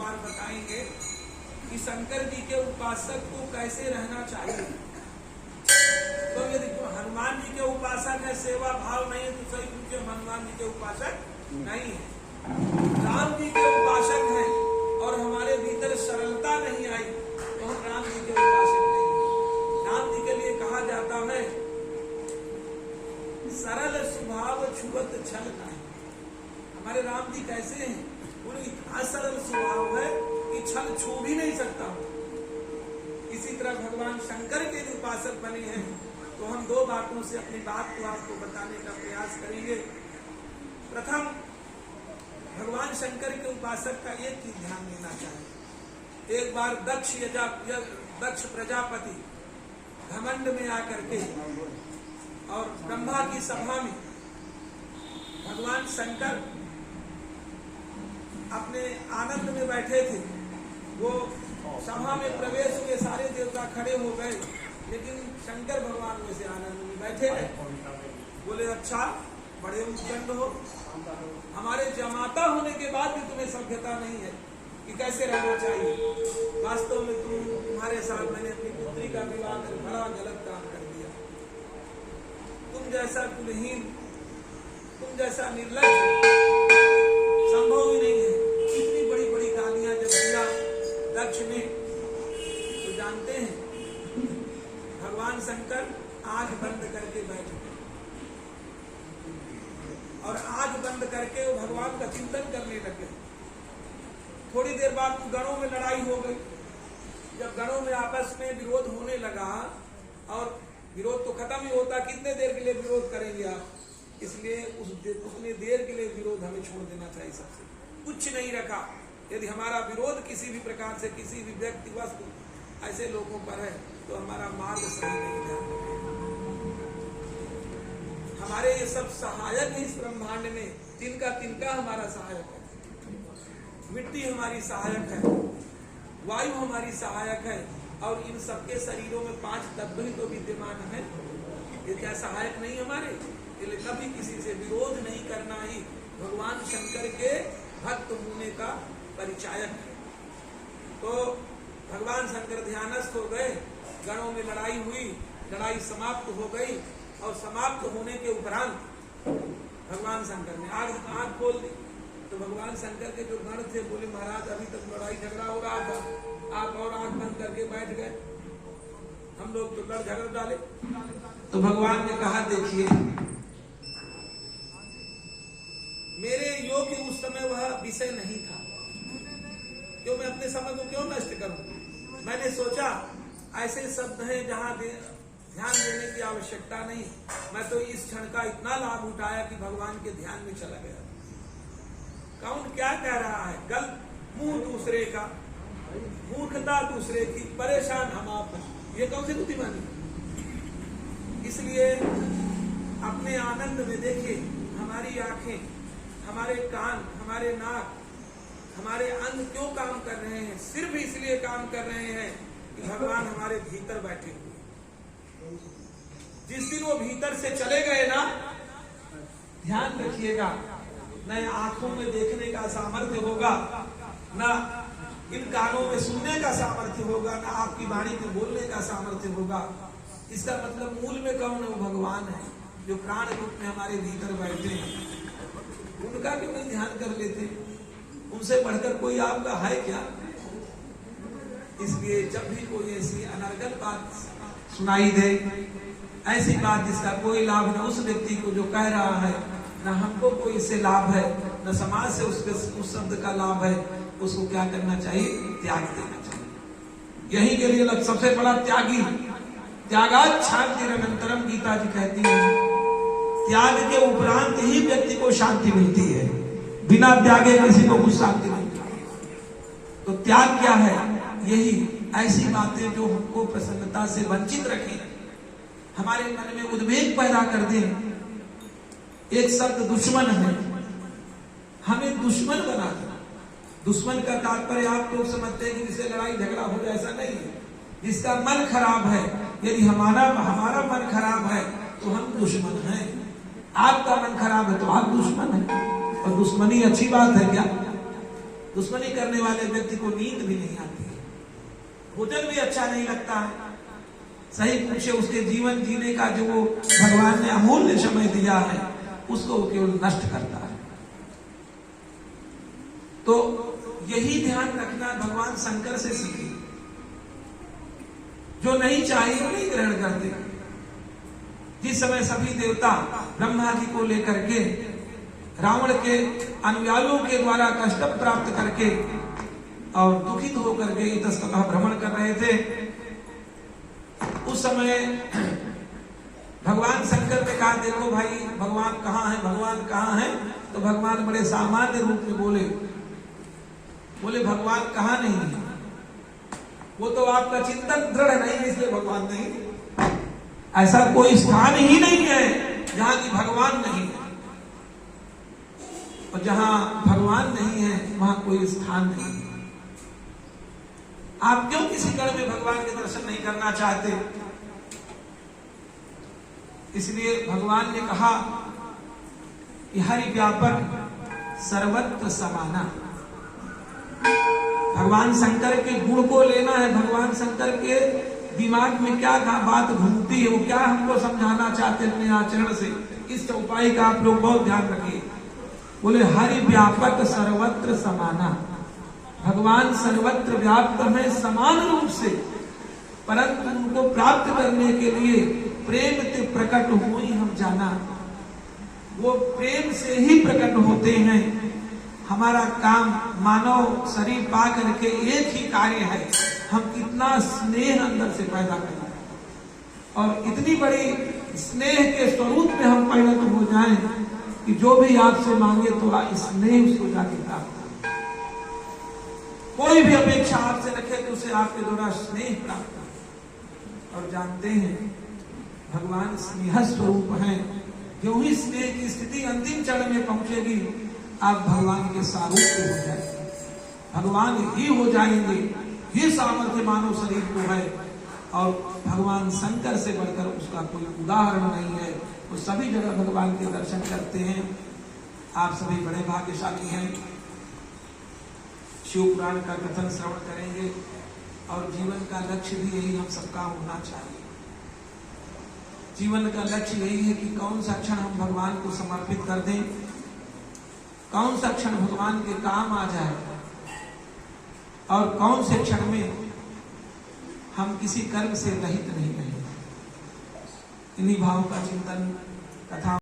बार बताएंगे कि शंकर जी के उपासक को कैसे रहना चाहिए। तो यदि हनुमान जी के उपासक है, सेवा भाव नहीं है, तो सही पूछे हनुमान जी के उपासक नहीं है। राम जी के उपासक हैं और हमारे भीतर सरलता नहीं आई तो हम राम जी के उपासक नहीं हैं। राम जी के लिए कहा जाता है सरल स्वभाव छुअत छल नहीं। हमारे राम जी कैसे हैं? उन्हें इतना सरल स्वभाव है कि छल छू भी नहीं सकता। इसी तरह भगवान शंकर के जो उपासक बने हैं, तो हम दो बातों से अपनी बात को आपको बताने का प्रयास करेंगे। प्रथम, भगवान शंकर के उपासक का एक चीज ध्यान देना चाहिए। एक बार दक्ष प्रजापति घमंड में आकर के और ब्रह्मा की सभा में भगवान शंकर अपने आनंद में बैठे थे। वो सभा में प्रवेश हुए, सारे देवता खड़े हो गए, लेकिन शंकर भगवान में से आनंद में बैठे रहे। बोले अच्छा, बड़े उद्दंड हो, हमारे जमाता होने के बाद भी तुम्हें सभ्यता नहीं है कि कैसे रहना चाहिए। वास्तव में तुम्हारे साथ मैंने अपनी पुत्री का विवाह कर बड़ा गलत काम कर दिया। तुम जैसा कुलहीन, तुम जैसा निर्लज्ज संभव ही नहीं है। इतनी बड़ी बड़ी गालियां जब दिया दक्ष ने, तो जानते हैं भगवान शंकर आंख बंद करके बैठ गए और आंख बंद करके वो भगवान का चिंतन करने लगे। थोड़ी देर बाद गणों में लड़ाई हो गई। जब गणों में आपस में विरोध होने लगा, और विरोध तो खत्म ही होता, कितने देर के लिए विरोध करेंगे आप? इसलिए उतने देर के लिए विरोध हमें छोड़ देना चाहिए। सबसे कुछ नहीं रखा। यदि हमारा विरोध किसी भी प्रकार से किसी भी व्यक्ति वस्तु ऐसे लोगों पर है, तो हमारा मार्ग सही नहीं है। हमारे ये सब सहायक है इस ब्रह्मांड में, तिनका हमारा सहायक है। मिट्टी हमारी सहायक है, वायु हमारी सहायक है, और इन सबके शरीरों में 5 तत्व ही तो विद्यमान है। ये क्या सहायक नहीं हमारे? इसलिए कभी किसी से विरोध नहीं करना ही भगवान शंकर के भक्त होने का परिचायक है। तो भगवान शंकर ध्यानस्थ हो गए, गणों में लड़ाई हुई, लड़ाई समाप्त हो गई, और समाप्त होने के उपरांत भगवान शंकर ने आंख खोल दी। तो भगवान शंकर के जो गण थे बोले, महाराज अभी तक लड़ाई झगड़ा हो रहा था, आप और आंख बंद करके बैठ गए, हम लोग तो लड़ झगड़ डाले। तो भगवान ने कहा देखिए, मेरे योग्य उस समय वह विषय नहीं था, क्यों मैं अपने समय को क्यों नष्ट करूं। मैंने सोचा ऐसे शब्द हैं जहां ध्यान देने की आवश्यकता नहीं। मैं तो इस क्षण का इतना लाभ उठाया कि भगवान के ध्यान में चला गया। कौन क्या कह रहा है? गलत मुंह दूसरे का, मूर्खता दूसरे की, परेशान हम आप, ये कौन सी बुद्धिमानी? इसलिए अपने आनंद में देखिए, हमारी आंखें, हमारे कान, हमारे नाक, हमारे अंग क्यों काम कर रहे हैं? सिर्फ इसलिए काम कर रहे हैं कि भगवान हमारे भीतर बैठे हुए। जिस दिन वो भीतर से चले गए ना, ध्यान रखिएगा, न आंखों में देखने का सामर्थ्य होगा, न इन कानों में सुनने का सामर्थ्य होगा, न आपकी वाणी में बोलने का सामर्थ्य होगा। इसका मतलब मूल में कौन है? वो भगवान है जो प्राण रूप में हमारे भीतर बैठे हैं। उनका क्यों नहीं ध्यान कर लेते? उनसे बढ़कर कोई आपका है क्या? इसलिए जब भी कोई ऐसी अनर्गल बात सुनाई दे, ऐसी बात जिसका कोई लाभ न उस व्यक्ति को जो कह रहा है, न हमको कोई इससे लाभ है, न समाज से उस शब्द का लाभ है, उसको क्या करना चाहिए? त्याग देना चाहिए। यही के लिए सबसे बड़ा त्यागी, त्यागात् शान्तिरनंतरम, गीता जी कहती है, त्याग के उपरांत ही व्यक्ति को शांति मिलती है। बिना त्यागे किसी को कुछ शांति नहीं मिलती। तो त्याग क्या है? यही ऐसी बातें जो हमको प्रसन्नता से वंचित रखें, हमारे मन में उद्वेग पैदा कर दें। एक शब्द दुश्मन है, हमें दुश्मन बना दे। दुश्मन का तात्पर्य आप लोग समझते हैं कि जिससे लड़ाई झगड़ा हो जाए, ऐसा नहीं है। जिसका मन खराब है, यदि हमारा मन खराब है तो हम दुश्मन हैं। आपका मन खराब है तो आप दुश्मन हैं। और दुश्मनी अच्छी बात है क्या? दुश्मनी करने वाले व्यक्ति को नींद भी नहीं आती है, भोजन भी अच्छा नहीं लगता है। सही पूछे उसके जीवन जीने का जो वो भगवान ने अमूल्य समय दिया है उसको वो केवल नष्ट करता है। तो यही ध्यान रखना भगवान शंकर से सीखे। जो नहीं चाहिए वो नहीं ग्रहण करते। जिस समय सभी देवता ब्रह्मा जी को लेकर के रावण के अनुयायियों के द्वारा कष्ट प्राप्त करके और दुखित होकर के इतस्ततः भ्रमण कर रहे थे, उस समय भगवान शंकर ने कहा देखो भाई भगवान कहाँ है, भगवान कहाँ है। तो भगवान बड़े सामान्य रूप में बोले भगवान कहाँ नहीं है, वो तो आपका चिंतन दृढ़ नहीं है इसलिए भगवान नहीं। ऐसा कोई स्थान ही नहीं है जहां की भगवान नहीं है, और जहां भगवान नहीं है वहां कोई स्थान नहीं है। आप क्यों किसी गढ़ में भगवान के दर्शन नहीं करना चाहते? इसलिए भगवान ने कहा कि हरि व्यापक सर्वत्र समाना। भगवान शंकर के गुण को लेना है। भगवान शंकर के दिमाग में क्या बात घूमती है, वो क्या हमको समझाना चाहते हैं अपने आचरण से, इस चौपाई का आप लोग बहुत ध्यान रखिए। बोले हरि व्यापक सर्वत्र समाना। भगवान सर्वत्र व्याप्त है समान रूप से, परंतु उनको प्राप्त करने के लिए प्रेम ते प्रकट हो ही हम जाना। वो प्रेम से ही प्रकट होते हैं। हमारा काम मानव शरीर पा करके एक ही कार्य है, हम कितना स्नेह अंदर से पैदा करें और इतनी बड़ी स्नेह के स्वरूप में हम परिणत हो जाएं कि जो भी आपसे मांगे तो स्नेह उसको जाके प्राप्त करें। कोई भी अपेक्षा आपसे रखे तो उसे आपके द्वारा स्नेह प्राप्त करें। और जानते हैं भगवान स्नेह स्वरूप हैं। जो ही स्नेह की स्थिति अंतिम चरण में पहुंचेगी आप भगवान के सारूप हो जाएंगे, भगवान ही हो जाएंगे। ये सामर्थ्य मानव शरीर को है और भगवान शंकर से बढ़कर उसका कोई उदाहरण नहीं है। वो सभी जगह भगवान के दर्शन करते हैं। आप सभी बड़े भाग्यशाली हैं। शिव पुराण का कथन श्रवण करेंगे और जीवन का लक्ष्य भी यही हम सबका होना चाहिए। जीवन का लक्ष्य यही है कि कौन सा क्षण हम भगवान को समर्पित कर दें, कौन सा क्षण भगवान के काम आ जाए और कौन से क्षण में हम किसी कर्म से रहित नहीं रहें। इन्हीं भाव का चिंतन कथा